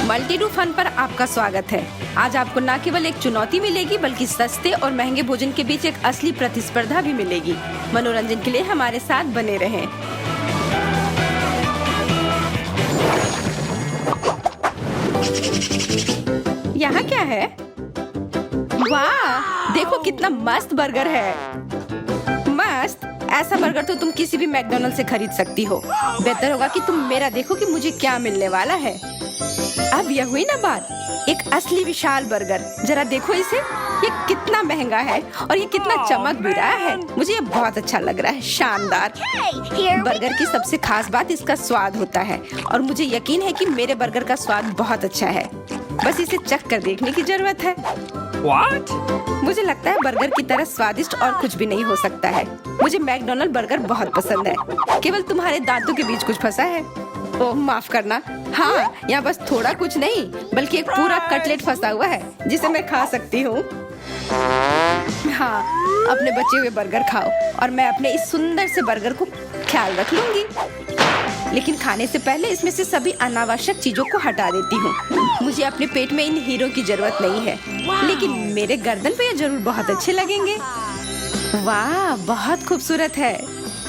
Multi do fun पर आपका स्वागत है। आज आपको न केवल एक चुनौती मिलेगी बल्कि सस्ते और महंगे भोजन के बीच एक असली प्रतिस्पर्धा भी मिलेगी। मनोरंजन के लिए हमारे साथ बने रहें। यहाँ क्या है? वाह, देखो कितना मस्त बर्गर है। मस्त? ऐसा बर्गर तो तुम किसी भी मैकडॉनल्ड से खरीद सकती हो। बेहतर होगा कि तुम मेरा देखो कि मुझे क्या मिलने वाला है। अब यह हुई ना बात, एक असली विशाल बर्गर। जरा देखो इसे, ये कितना महंगा है और ये कितना चमक भी रहा है। मुझे ये बहुत अच्छा लग रहा है, शानदार। बर्गर की सबसे खास बात इसका स्वाद होता है और मुझे यकीन है कि मेरे बर्गर का स्वाद बहुत अच्छा है। बस इसे चख कर देखने की जरूरत है। What? मुझे लगता है बर्गर की तरह स्वादिष्ट और कुछ भी नहीं हो सकता है। मुझे मैकडॉनल्ड बर्गर बहुत पसंद है। केवल तुम्हारे दांतों के बीच कुछ फंसा है। ओह माफ करना। हाँ, यहाँ बस थोड़ा कुछ नहीं बल्कि एक पूरा कटलेट फंसा हुआ है जिसे मैं खा सकती हूँ। हाँ, अपने बचे हुए बर्गर खाओ और मैं अपने इस सुंदर से बर्गर को ख्याल रख लूंगी। लेकिन खाने से पहले इसमें से सभी अनावश्यक चीजों को हटा देती हूँ। मुझे अपने पेट में इन हीरो की जरूरत नहीं है, लेकिन मेरे गर्दन पे ये जरूर बहुत अच्छे लगेंगे। वाह, बहुत खूबसूरत है।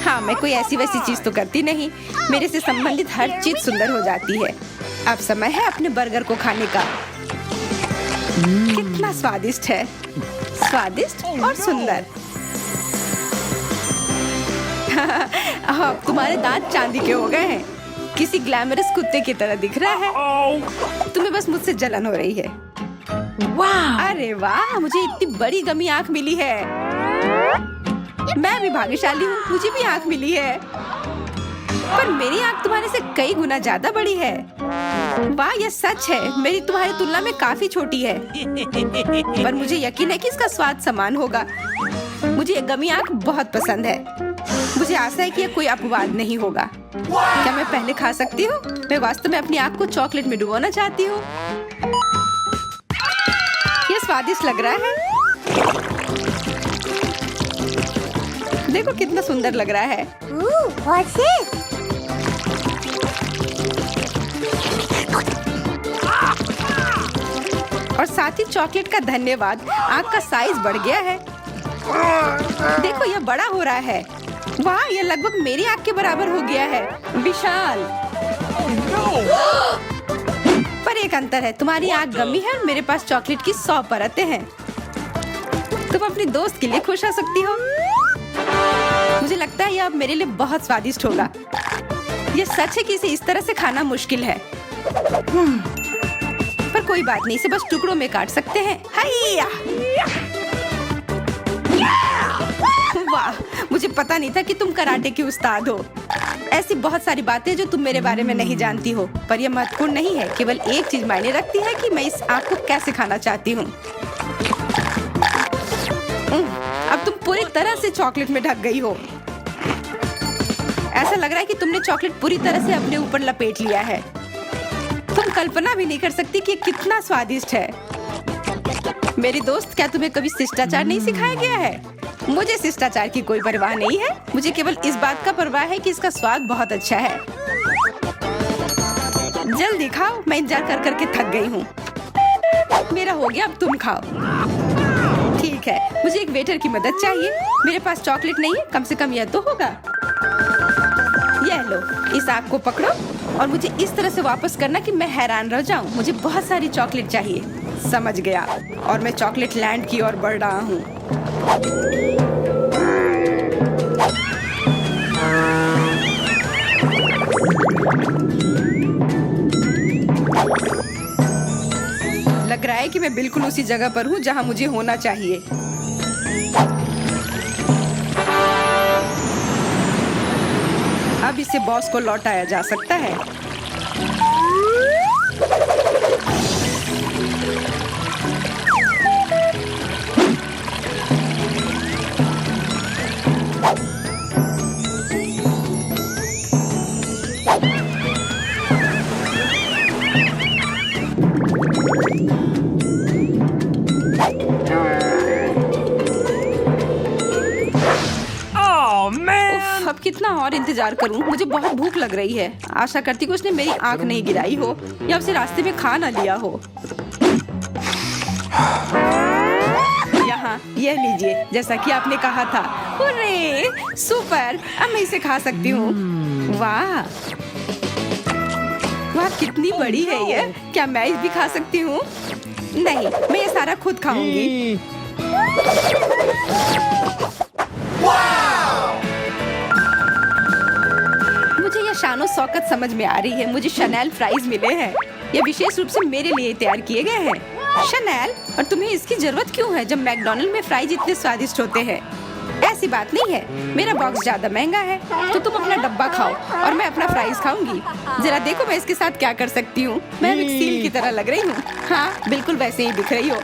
हाँ, मैं कोई ऐसी वैसी चीज तो करती नहीं। मेरे से संबंधित हर चीज सुंदर हो जाती है। अब समय है अपने बर्गर को खाने का। कितना स्वादिष्ट है, स्वादिष्ट और सुंदर। अब तुम्हारे दांत चांदी के हो गए हैं। किसी ग्लैमरस कुत्ते की तरह दिख रहा है। तुम्हें बस मुझसे जलन हो रही है। वाह, अरे वाह, मुझे इतनी बड़ी गमी आंख मिली है। मैं भी भाग्यशाली हूँ, मुझे भी आंख मिली है। पर मेरी आंख तुम्हारे से कई गुना ज्यादा बड़ी है। वाह, यह सच है, मेरी तुम्हारी तुलना में काफी छोटी है। पर मुझे यकीन है कि इसका स्वाद समान होगा। मुझे ये गमी आंख बहुत पसंद है। मुझे आशा है कि यह कोई अपवाद नहीं होगा। क्या मैं पहले खा सकती हूँ? मैं वास्तव में अपनी आंख को चॉकलेट में डुबोना चाहती हूँ। यह स्वादिष्ट लग रहा है। देखो कितना सुंदर लग रहा है। What's this? और साथ ही चॉकलेट का धन्यवाद, आंख का साइज बढ़ गया है। देखो यह बड़ा हो रहा है। वाह, यह लगभग मेरी आंख के बराबर हो गया है। विशाल। पर एक अंतर है, तुम्हारी आंख गमी है और मेरे पास चॉकलेट की 100 परतें हैं। तुम अपनी दोस्त के लिए खुश हो सकती हो। मुझे लगता है यह अब मेरे लिए बहुत स्वादिष्ट होगा। यह सच है कि इसे इस तरह से खाना मुश्किल है। पर कोई बात नहीं, इसे बस टुकड़ों में काट सकते हैं। हाइया! वाह, मुझे पता नहीं था कि तुम कराटे की उस्ताद हो। ऐसी बहुत सारी बातें जो तुम मेरे बारे में नहीं जानती हो, पर यह महत्वपूर्ण नहीं है। केवल एक चीज मायने रखती है कि मैं इस आंख को कैसे खाना चाहती हूँ। अब तुम पूरी तरह से चॉकलेट में ढक गई हो। ऐसा लग रहा है कि तुमने चॉकलेट पूरी तरह से अपने ऊपर लपेट लिया है। तुम कल्पना भी नहीं कर सकती कि कितना स्वादिष्ट है। मेरी दोस्त, क्या तुम्हें कभी शिष्टाचार नहीं सिखाया गया है? मुझे शिष्टाचार की कोई परवाह नहीं है। मुझे केवल इस बात का परवाह है कि इसका स्वाद बहुत अच्छा है। जल्दी खाओ, मैं इंतजार कर करके थक गई हूँ। मेरा हो गया, अब तुम खाओ। ठीक है, मुझे एक वेटर की मदद चाहिए। मेरे पास चॉकलेट नहीं है, कम से कम यह तो होगा। यह लो, इस आग को पकड़ो और मुझे इस तरह से वापस करना कि मैं हैरान रह जाऊं। मुझे बहुत सारी चॉकलेट चाहिए। समझ गया, और मैं चॉकलेट लैंड की ओर बढ़ रहा हूँ। लग रहा है कि मैं बिल्कुल उसी जगह पर हूँ जहाँ मुझे होना चाहिए। अब इसे बॉस को लौटाया जा सकता है। कितना और इंतजार करूं? मुझे बहुत भूख लग रही है। आशा करती हूँ उसने मेरी आंख नहीं गिराई हो या उसे रास्ते में खा ना लिया हो। यहाँ यह लीजिए, जैसा कि आपने कहा था। Hurray, super! अब मैं इसे खा सकती हूँ। वाह वाह, कितनी बड़ी है ये। क्या मैं इसे भी खा सकती हूँ? नहीं, मैं ये सारा खुद खाऊंगी। मुझे यह शानो शौकत समझ में आ रही है। मुझे शनेल फ्राइज मिले हैं। ये विशेष रूप से मेरे लिए तैयार किए गए हैं। शनेल, और तुम्हें इसकी जरूरत क्यों है जब मैकडॉनल्ड में फ्राइज इतने स्वादिष्ट होते हैं? ऐसी बात नहीं है, मेरा बॉक्स ज्यादा महंगा है, तो तुम अपना डब्बा खाओ और मैं अपना फ्राइज खाऊंगी। जरा देखो मैं इसके साथ क्या कर सकती हूँ। मैं एक सील की तरह लग रही हूँ। हाँ, बिल्कुल वैसे ही दिख रही हो।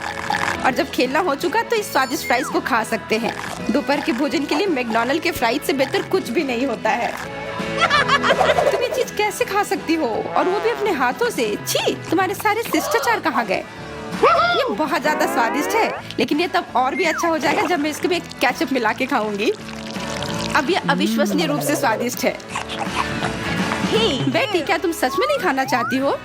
और जब खेलना हो चुका तो इस स्वादिष्ट फ्राइज को खा सकते हैं। दोपहर के भोजन के लिए मैकडॉनल्ड के फ्राइज से बेहतर कुछ भी नहीं होता है। तुम ये चीज कैसे खा सकती हो, और वो भी अपने हाथों से? छी, तुम्हारे सारे शिष्टाचार कहाँ गए? ये बहुत ज्यादा स्वादिष्ट है, लेकिन ये तब और भी अच्छा हो जाएगा जब मैं इसके में केचप मिला के खाऊंगी। अब ये अविश्वसनीय रूप से स्वादिष्ट है। बेटी, क्या तुम सच में नहीं खाना चाहती हो?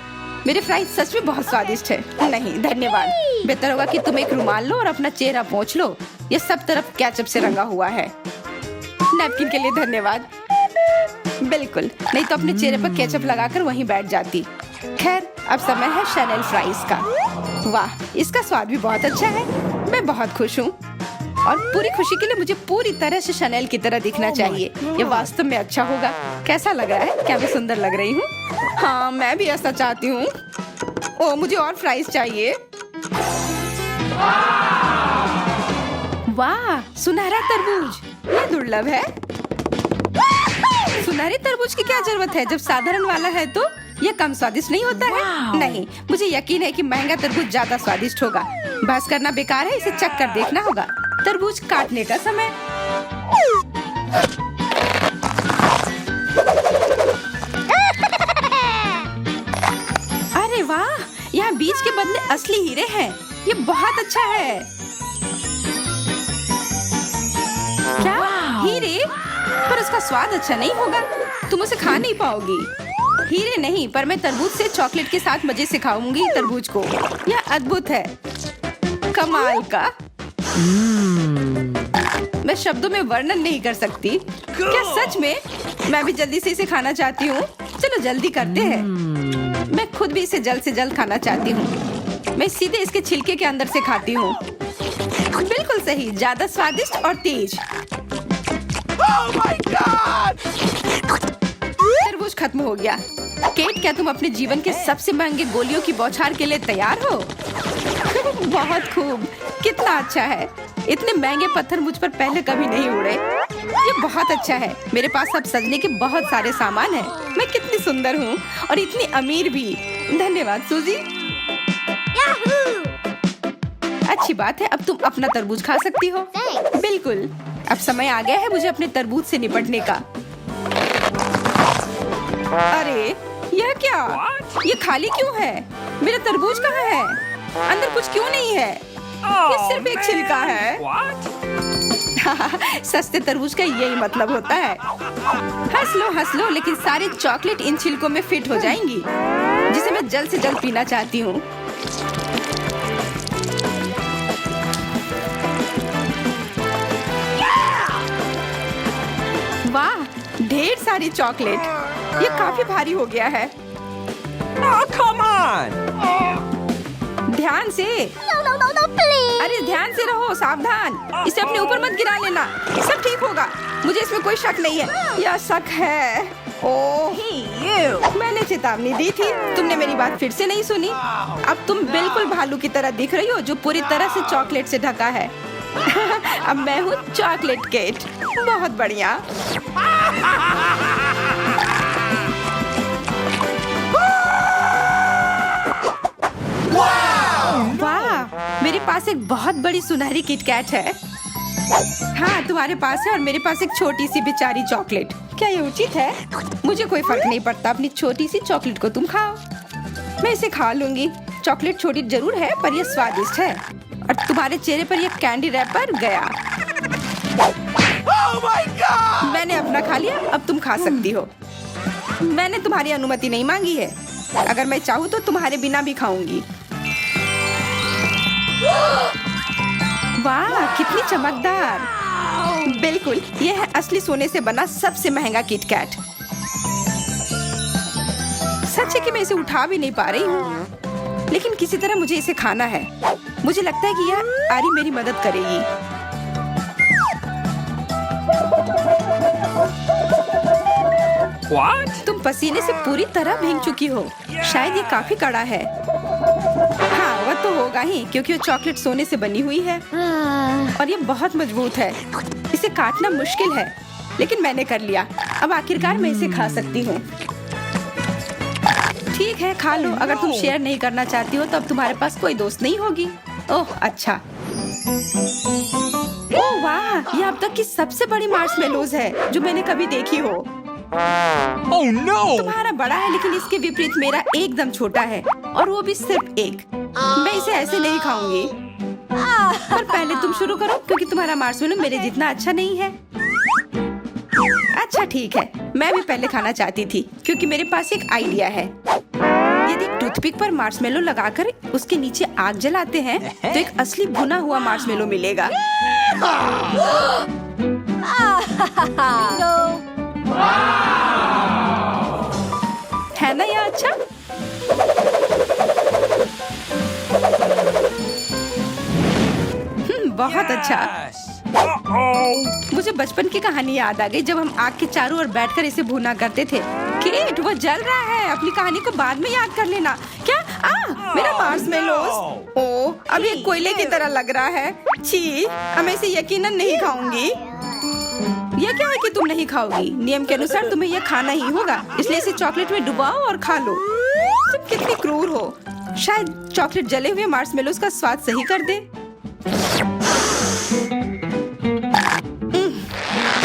मेरे फ्राइज सच में बहुत स्वादिष्ट है। नहीं, धन्यवाद। बेहतर होगा कि तुम एक रुमाल लो और अपना चेहरा पोंछ लो। ये सब तरफ केचप से रंगा हुआ है। नैपकिन के लिए धन्यवाद। बिल्कुल, नहीं तो अपने चेहरे पर केचप लगाकर वहीं बैठ जाती। खैर, अब समय है शनेल फ्राइज का। वाह, इसका स्वाद भी बहुत अच्छा है। मैं बहुत खुश हूँ, और पूरी खुशी के लिए मुझे पूरी तरह से शनेल की तरह दिखना चाहिए। ये वास्तव में अच्छा होगा। कैसा लग रहा है? क्या मैं सुंदर लग रही हूँ? हाँ, मैं भी ऐसा चाहती हूँ। ओह, मुझे और फ्राइज चाहिए। वाह, सुनहरा तरबूज, ये दुर्लभ है। सुनहरे तरबूज की क्या जरूरत है जब साधारण वाला है तो? यह कम स्वादिष्ट नहीं होता है? नहीं, मुझे यकीन है कि महंगा तरबूज ज्यादा स्वादिष्ट होगा। बहस करना बेकार है, इसे चख कर देखना होगा। तरबूज काटने का समय। अरे वाह, यहाँ बीज के बदले असली हीरे हैं। ये बहुत अच्छा है। क्या हीरे? पर उसका स्वाद अच्छा नहीं होगा। तुम उसे खा नहीं पाओगी। हीरे नहीं, पर मैं तरबूज से चॉकलेट के साथ मजे से खाऊंगी तरबूज को। यह अद्भुत है, कमाल का। मैं शब्दों में वर्णन नहीं कर सकती। क्या सच में? मैं भी जल्दी से इसे खाना चाहती हूँ। चलो जल्दी करते हैं। मैं खुद भी इसे जल्द से जल्द खाना चाहती हूँ। मैं सीधे इसके छिलके के अंदर से खाती हूँ। बिल्कुल सही, ज्यादा स्वादिष्ट और तेज। Oh my God! तरबूज खत्म हो गया। केट, क्या तुम अपने जीवन के सबसे महंगे गोलियों की बौछार के लिए तैयार हो? बहुत खूब, कितना अच्छा है। इतने महंगे पत्थर मुझ पर पहले कभी नहीं उड़े। ये बहुत अच्छा है। मेरे पास अब सजने के बहुत सारे सामान हैं। मैं कितनी सुंदर हूँ और इतनी अमीर भी। धन्यवाद सूजी। अच्छी बात है, अब तुम अपना तरबूज खा सकती हो। बिल्कुल, अब समय आ गया है मुझे अपने तरबूज से निपटने का। अरे, यह क्या? ये खाली क्यों है? मेरा तरबूज कहाँ है? अंदर कुछ क्यों नहीं है? ये सिर्फ एक छिलका है। सस्ते तरबूज का यही मतलब होता है। हंस लो, लेकिन सारे चॉकलेट इन छिलकों में फिट हो जाएंगी, जिसे मैं जल्द से जल्द पीना चाहती हूँ। वाह, ढेर सारी चॉकलेट। ये काफी भारी हो गया है। Oh, come on! ध्यान से। No, please. अरे ध्यान से रहो, सावधान। इसे अपने ऊपर मत गिरा लेना। सब ठीक होगा, मुझे इसमें कोई शक नहीं है। यह शक है। ओह, मैंने चेतावनी दी थी, तुमने मेरी बात फिर से नहीं सुनी। अब तुम बिल्कुल भालू की तरह दिख रही हो जो पूरी तरह से चॉकलेट से ढका है। अब मैं हूँ चॉकलेट केट। बहुत बढ़िया। वाह, मेरे पास एक बहुत बड़ी सुनहरी किटकैट है। हाँ, तुम्हारे पास है और मेरे पास एक छोटी सी बेचारी चॉकलेट। क्या ये उचित है? मुझे कोई फर्क नहीं पड़ता, अपनी छोटी सी चॉकलेट को तुम खाओ। मैं इसे खा लूंगी। चॉकलेट छोटी जरूर है, पर यह स्वादिष्ट है। और तुम्हारे चेहरे पर यह कैंडी रैपर गया। Oh my God! मैंने अपना खा लिया, अब तुम खा सकती हो। मैंने तुम्हारी अनुमति नहीं मांगी है। अगर मैं चाहूँ तो तुम्हारे बिना भी खाऊंगी। वाह, कितनी चमकदार। बिल्कुल, यह है असली सोने से बना सबसे महंगा किटकैट। सच है कि मैं इसे उठा भी नहीं पा रही हूँ, लेकिन किसी तरह मुझे इसे खाना है। मुझे लगता है कि यह आरी मेरी मदद करेगी। What? तुम पसीने से पूरी तरह भीग चुकी हो। शायद ये काफी कड़ा है। हाँ, वह तो होगा ही, क्योंकि वो चॉकलेट सोने से बनी हुई है और ये बहुत मजबूत है। इसे काटना मुश्किल है, लेकिन मैंने कर लिया। अब आखिरकार मैं इसे खा सकती हूँ। ठीक है, खा लो। अगर तुम शेयर नहीं करना चाहती हो तो अब तुम्हारे पास कोई दोस्त नहीं होगी। ओह अच्छा। ओह वाह, ये अब तक की सबसे बड़ी मार्शमेलोज है जो मैंने कभी देखी हो। Oh no! तुम्हारा बड़ा है, लेकिन इसके विपरीत मेरा एकदम छोटा है, और वो भी सिर्फ एक। मैं इसे ऐसे नहीं खाऊंगी। पर पहले तुम शुरू करो, क्योंकि तुम्हारा मार्शमेलो मेरे जितना अच्छा नहीं है। अच्छा ठीक है, मैं भी पहले खाना चाहती थी, क्योंकि मेरे पास एक आइडिया है। यदि टूथपिक पर मार्शमेलो लगाकर उसके नीचे आग जलाते हैं, तो एक असली भुना हुआ मार्शमेलो मिलेगा। है ना यह अच्छा? बहुत अच्छा। Yes. Uh-oh! मुझे बचपन की कहानी याद आ गई, जब हम आग के चारों ओर बैठकर इसे भुना करते थे। केट, वो जल रहा है। अपनी कहानी को बाद में याद कर लेना। क्या? मेरा मार्शमेलोज। ओह, अब ये कोयले की तरह लग रहा है। छी, अब मैं इसे यकीनन नहीं खाऊंगी। यह क्या है कि तुम नहीं खाओगी? नियम के अनुसार तुम्हें यह खाना ही होगा, इसलिए इसे चॉकलेट में डुबाओ और खा लो। तुम कितनी क्रूर हो। शायद चॉकलेट जले हुए मार्शमेलोज का स्वाद सही कर दे।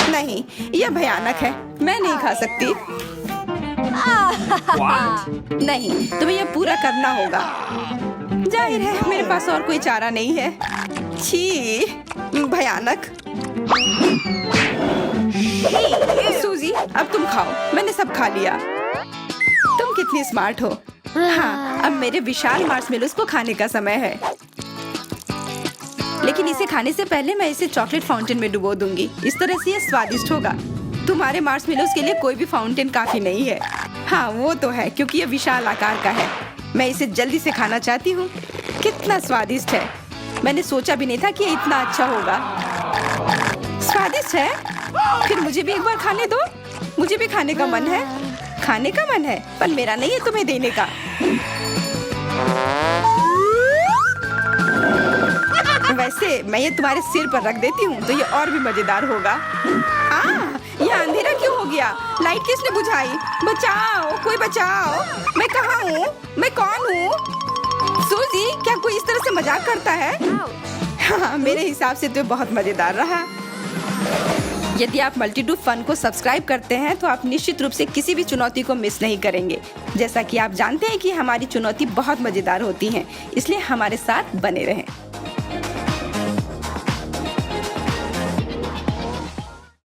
नहीं, यह भयानक है। मैं नहीं खा सकती। What? नहीं, तुम्हें यह पूरा करना होगा। जाहिर है, मेरे पास और कोई चारा नहीं है। छी, भयानक। सूजी, अब तुम खाओ। मैंने सब खा लिया। तुम कितनी स्मार्ट हो। हाँ, अब मेरे विशाल मार्शमेलोज को खाने का समय है। लेकिन इसे खाने से पहले मैं इसे चॉकलेट फाउंटेन में डुबो दूंगी। इस तरह से यह स्वादिष्ट होगा। तुम्हारे मार्शमेलोज के लिए कोई भी फाउंटेन काफी नहीं है। हाँ, वो तो है, क्योंकि यह विशाल आकार का है। मैं इसे जल्दी से खाना चाहती हूँ। कितना स्वादिष्ट है। मैंने सोचा भी नहीं था कि ये इतना अच्छा होगा। स्वादिष्ट है? फिर मुझे भी एक बार खाने दो। मुझे भी खाने का मन है। खाने का मन है, पर मेरा नहीं है तुम्हें देने का। वैसे मैं ये तुम्हारे सिर पर रख देती हूँ, तो ये और भी मजेदार होगा। यहाँ अंधेरा क्यों हो गया? लाइट किसने बुझाई? बचाओ, कोई बचाओ। मैं कहाँ हूँ? मैं कौन हूँ? सूजी, क्या कोई इस तरह से मजाक करता है? हाँ, मेरे हिसाब से तो बहुत मजेदार रहा। यदि आप मल्टीडू फन को सब्सक्राइब करते हैं, तो आप निश्चित रूप से किसी भी चुनौती को मिस नहीं करेंगे। जैसा कि आप जानते हैं कि हमारी चुनौती बहुत मजेदार होती हैं, इसलिए हमारे साथ बने रहें।